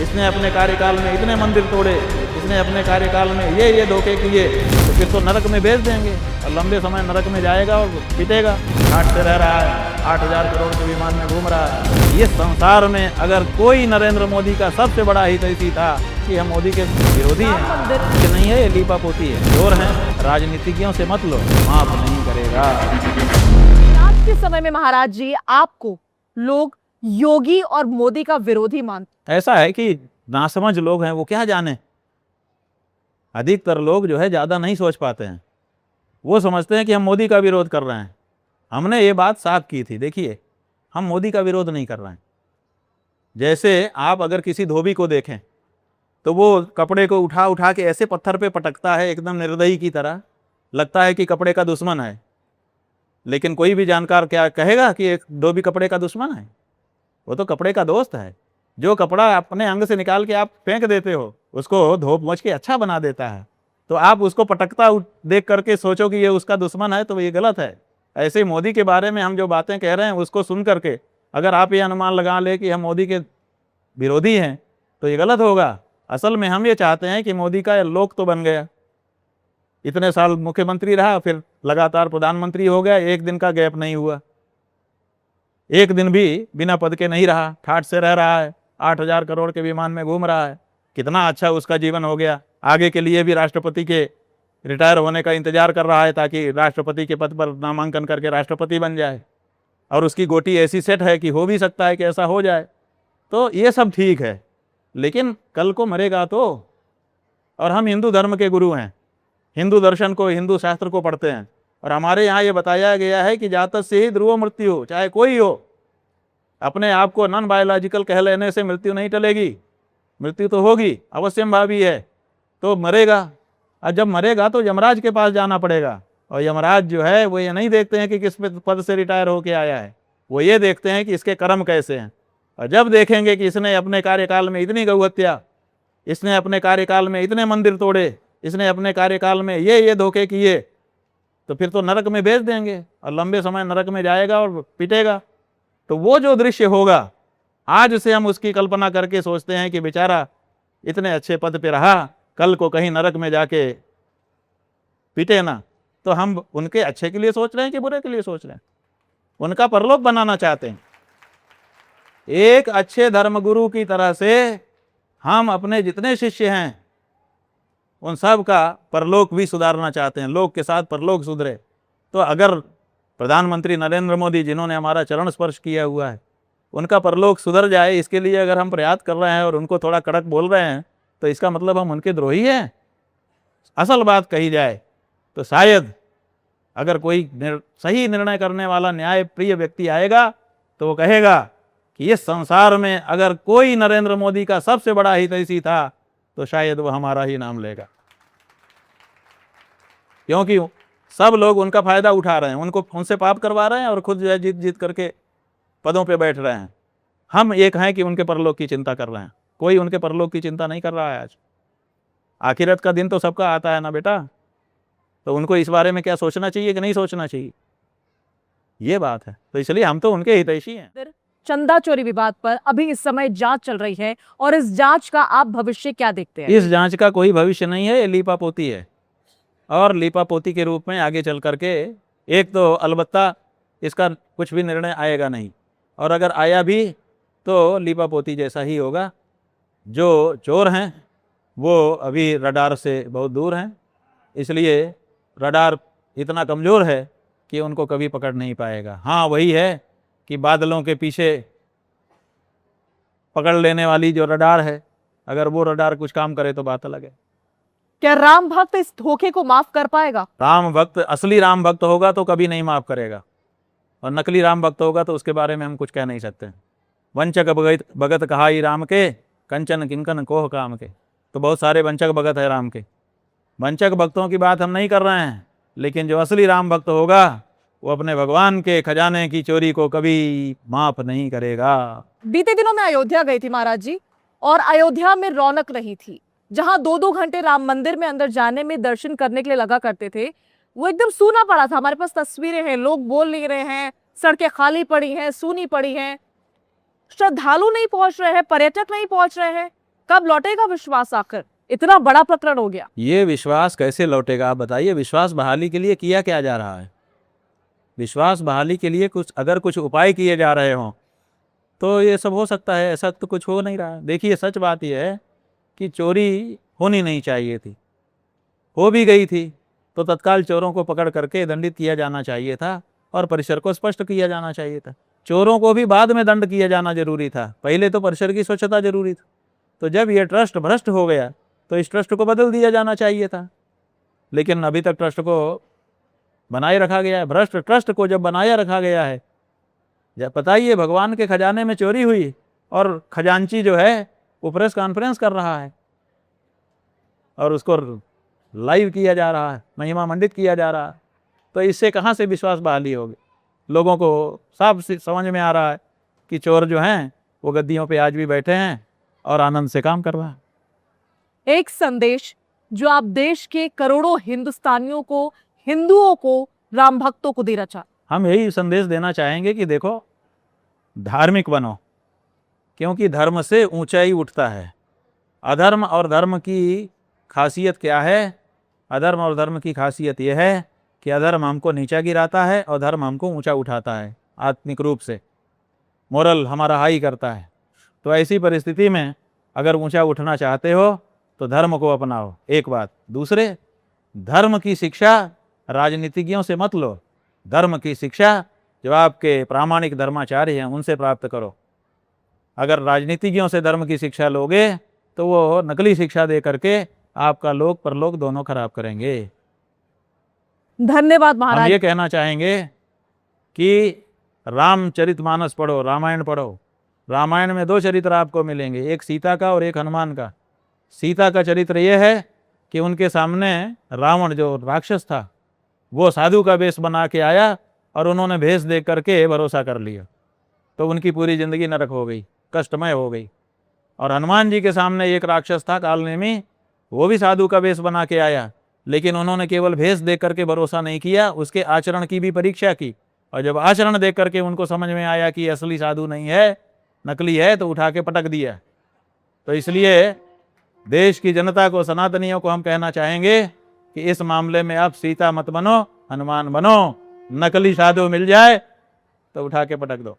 इसने अपने कार्यकाल में इतने मंदिर तोड़े, इसने अपने कार्यकाल में ये धोखे किए, तो फिर तो नरक में भेज देंगे और लंबे समय नरक में जाएगा और पिटेगा। घाट से रह रहा है, 8,000 करोड़ के विमान में घूम रहा है। ये संसार में अगर कोई नरेंद्र मोदी का सबसे बड़ा हितैषी था कि हम मोदी के विरोधी हैं, कि नहीं है, ये लीपापोती है, चोर हैं, राजनीतिज्ञों से मत लो, माफ नहीं करेगा। आज के समय में महाराज जी आपको लोग योगी और मोदी का विरोधी मानते? ऐसा है कि नासमझ लोग हैं, वो क्या जाने। अधिकतर लोग जो है ज्यादा नहीं सोच पाते हैं, वो समझते हैं कि हम मोदी का विरोध कर रहे हैं। हमने ये बात साफ की थी, देखिए हम मोदी का विरोध नहीं कर रहे हैं। जैसे आप अगर किसी धोबी को देखें तो वो कपड़े को उठा उठा के ऐसे पत्थर पे पटकता है, एकदम निर्दयी की तरह, लगता है कि कपड़े का दुश्मन है। लेकिन कोई भी जानकार क्या कहेगा कि एक धोबी कपड़े का दुश्मन है? वो तो कपड़े का दोस्त है। जो कपड़ा अपने अंग से निकाल के आप फेंक देते हो, उसको धोप मच के अच्छा बना देता है। तो आप उसको पटकता देख करके सोचो कि ये उसका दुश्मन है, तो ये गलत है। ऐसे ही मोदी के बारे में हम जो बातें कह रहे हैं उसको सुन करके अगर आप ये अनुमान लगा ले कि हम मोदी के विरोधी हैं, तो ये गलत होगा। असल में हम ये चाहते हैं कि मोदी का लोक तो बन गया, इतने साल मुख्यमंत्री रहा, फिर लगातार प्रधानमंत्री हो गया, एक दिन का गैप नहीं हुआ, एक दिन भी बिना पद के नहीं रहा, ठाठ से रह रहा है, 8,000 करोड़ के विमान में घूम रहा है। कितना अच्छा उसका जीवन हो गया। आगे के लिए भी राष्ट्रपति के रिटायर होने का इंतजार कर रहा है ताकि राष्ट्रपति के पद पर नामांकन करके राष्ट्रपति बन जाए। और उसकी गोटी ऐसी सेट है कि हो भी सकता है कि ऐसा हो जाए। तो ये सब ठीक है, लेकिन कल को मरेगा तो। और हम हिंदू धर्म के गुरु हैं, हिंदू दर्शन को, हिंदू शास्त्र को पढ़ते हैं, और हमारे यहाँ ये बताया गया है कि जातक से ही ध्रुव मृत्यु हो, चाहे कोई हो। अपने आप को नॉन बायोलॉजिकल कह लेने से मृत्यु नहीं टलेगी, मृत्यु तो होगी, अवश्यंभावी है, तो मरेगा। और जब मरेगा तो यमराज के पास जाना पड़ेगा, और यमराज जो है वो ये नहीं देखते हैं कि किस पद से रिटायर होके आया है, वो ये देखते हैं कि इसके कर्म कैसे हैं। और जब देखेंगे कि इसने अपने कार्यकाल में इतनी गौ हत्या, इसने अपने कार्यकाल में इतने मंदिर तोड़े, इसने अपने कार्यकाल में ये धोखे किए, तो फिर तो नरक में भेज देंगे और लंबे समय नरक में जाएगा और पिटेगा। तो वो जो दृश्य होगा, आज से हम उसकी कल्पना करके सोचते हैं कि बेचारा इतने अच्छे पद पे रहा, कल को कहीं नरक में जाके पिटे ना। तो हम उनके अच्छे के लिए सोच रहे हैं कि बुरे के लिए सोच रहे हैं? उनका परलोक बनाना चाहते हैं। एक अच्छे धर्मगुरु की तरह से हम अपने जितने शिष्य हैं उन सब का परलोक भी सुधारना चाहते हैं, लोक के साथ परलोक सुधरे। तो अगर प्रधानमंत्री नरेंद्र मोदी, जिन्होंने हमारा चरण स्पर्श किया हुआ है, उनका परलोक सुधर जाए, इसके लिए अगर हम प्रयास कर रहे हैं और उनको थोड़ा कड़क बोल रहे हैं, तो इसका मतलब हम उनके द्रोही हैं। असल बात कही जाए तो शायद अगर कोई सही निर्णय करने वाला न्याय प्रिय व्यक्ति आएगा तो वो कहेगा कि इस संसार में अगर कोई नरेंद्र मोदी का सबसे बड़ा हितैषी था तो शायद वो हमारा ही नाम लेगा। क्योंकि सब लोग उनका फायदा उठा रहे हैं, उनसे पाप करवा रहे हैं और खुद जो है जीत जीत करके पदों पे बैठ रहे हैं। हम एक हैं कि उनके परलोक की चिंता कर रहे हैं, कोई उनके परलोक की चिंता नहीं कर रहा है। आज आखिरत का दिन तो सबका आता है ना बेटा, तो उनको इस बारे में क्या सोचना चाहिए कि नहीं सोचना चाहिए, ये बात है। तो इसलिए हम तो उनके हितैषी हैं। चंदा चोरी विवाद पर अभी इस समय जांच चल रही है, और इस जांच का आप भविष्य क्या देखते हैं? इस जांच का कोई भविष्य नहीं है, ये लीपापोती है। और लीपापोती के रूप में आगे चल करके एक तो अलबत्ता इसका कुछ भी निर्णय आएगा नहीं, और अगर आया भी तो लीपापोती जैसा ही होगा। जो चोर हैं वो अभी रडार से बहुत दूर हैं, इसलिए रडार इतना कमज़ोर है कि उनको कभी पकड़ नहीं पाएगा। हाँ, वही है कि बादलों के पीछे पकड़ लेने वाली जो रडार है, अगर वो रडार कुछ काम करे तो बात अलग है। क्या राम भक्त इस धोखे को माफ कर पाएगा? राम भक्त, असली राम भक्त होगा तो कभी नहीं माफ करेगा, और नकली राम भक्त होगा तो उसके बारे में हम कुछ कह नहीं सकते। वंचक भगत कहाई राम के, कंचन किंकन कोह काम के। तो बहुत सारे वंचक भगत है राम के, वंचक भक्तों की बात हम नहीं कर रहे हैं, लेकिन जो असली राम भक्त होगा वो अपने भगवान के खजाने की चोरी को कभी माफ नहीं करेगा। बीते दिनों में अयोध्या गई थी महाराज जी, और अयोध्या में रौनक नहीं थी। जहां 2-2 घंटे राम मंदिर में अंदर जाने में, दर्शन करने के लिए लगा करते थे, वो एकदम सूना पड़ा था। हमारे पास तस्वीरें हैं, लोग बोल नहीं रहे हैं, सड़कें खाली पड़ी हैं, सूनी पड़ी हैं, श्रद्धालु नहीं पहुंच रहे हैं, पर्यटक नहीं पहुंच रहे हैं। कब लौटेगा विश्वास आकर? इतना बड़ा प्रकरण हो गया। ये विश्वास कैसे लौटेगा आप बताइए। विश्वास बहाली के लिए किया क्या जा रहा है? विश्वास बहाली के लिए अगर कुछ उपाय किए जा रहे हों तो ये सब हो सकता है, ऐसा तो कुछ हो नहीं रहा। देखिए सच बात यह है कि चोरी होनी नहीं चाहिए थी, हो भी गई थी तो तत्काल चोरों को पकड़ करके दंडित किया जाना चाहिए था और परिसर को स्पष्ट किया जाना चाहिए था। चोरों को भी बाद में दंड किया जाना जरूरी था, पहले तो परिसर की स्वच्छता जरूरी थी। तो जब ये ट्रस्ट भ्रष्ट हो गया तो इस ट्रस्ट को बदल दिया जाना चाहिए था, लेकिन अभी तक ट्रस्ट को बनाए रखा गया है। भ्रष्ट ट्रस्ट को जब बनाया रखा गया है, जब बताइए भगवान के खजाने में चोरी हुई और खजांची जो है वो प्रेस कॉन्फ्रेंस कर रहा है और उसको लाइव किया जा रहा है, महिमा मंडित किया जा रहा है, तो इससे कहाँ से विश्वास बहाली होगी? लोगों को साफ समझ में आ रहा है कि चोर जो हैं वो गद्दियों पे आज भी बैठे हैं और आनंद से काम कर रहा है। एक संदेश जो आप देश के करोड़ों हिंदुस्तानियों को, हिंदुओं को, राम भक्तों को देना चाहते? हम यही संदेश देना चाहेंगे कि देखो, धार्मिक बनो, क्योंकि धर्म से ऊंचाई उठता है। अधर्म और धर्म की खासियत क्या है? अधर्म और धर्म की खासियत यह है कि अधर्म हमको नीचा गिराता है और धर्म हमको ऊंचा उठाता है, आत्मिक रूप से मोरल हमारा हाई करता है। तो ऐसी परिस्थिति में अगर ऊंचा उठना चाहते हो तो धर्म को अपनाओ, एक बात। दूसरे, धर्म की शिक्षा राजनीतिज्ञों से मत लो, धर्म की शिक्षा जो आपके प्रामाणिक धर्माचार्य हैं उनसे प्राप्त करो। अगर राजनीतिज्ञों से धर्म की शिक्षा लोगे तो वो नकली शिक्षा दे करके आपका लोक परलोक दोनों खराब करेंगे। धन्यवाद हम महाराज। ये कहना चाहेंगे कि रामचरितमानस पढ़ो, रामायण पढ़ो। रामायण में 2 चरित्र आपको मिलेंगे, एक सीता का और एक हनुमान का। सीता का चरित्र यह है कि उनके सामने रावण जो राक्षस था वो साधु का वेश बना के आया और उन्होंने भेष देख करके भरोसा कर लिया, तो उनकी पूरी जिंदगी नरक हो गई, कष्टमय हो गई। और हनुमान जी के सामने एक राक्षस था कालनेमी, वो भी साधु का वेश बना के आया, लेकिन उन्होंने केवल भेष देख करके भरोसा नहीं किया, उसके आचरण की भी परीक्षा की। और जब आचरण देख करके उनको समझ में आया कि असली साधु नहीं है, नकली है, तो उठा के पटक दिया। तो इसलिए देश की जनता को, सनातनियों को हम कहना चाहेंगे कि इस मामले में आप सीता मत बनो, हनुमान बनो। नकली साधु मिल जाए तो उठा के पटक दो।